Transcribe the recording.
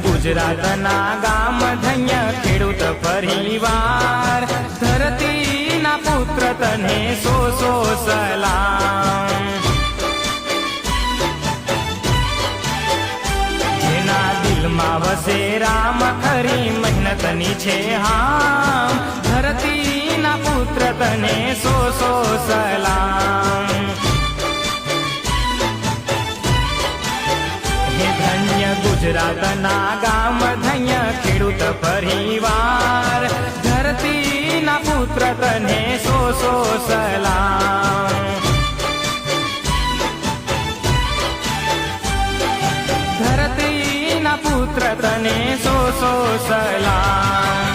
ગુજરાતના ગામ ધન્ય ખેડૂત પરિવાર, ધરતીના પુત્ર તને સો સો સલામ. જેના દિલમાં વસે રામ ખરી મહેનતની છે હામ, ધરતીના પુત્ર તને સો સો સલામ. ગુજરાતના ગામ ધન્ય ખેડૂત પરિવાર, ધરતીના પુત્ર તને સો સો સલામ. ધરતીના પુત્ર તને સો સો સલામ.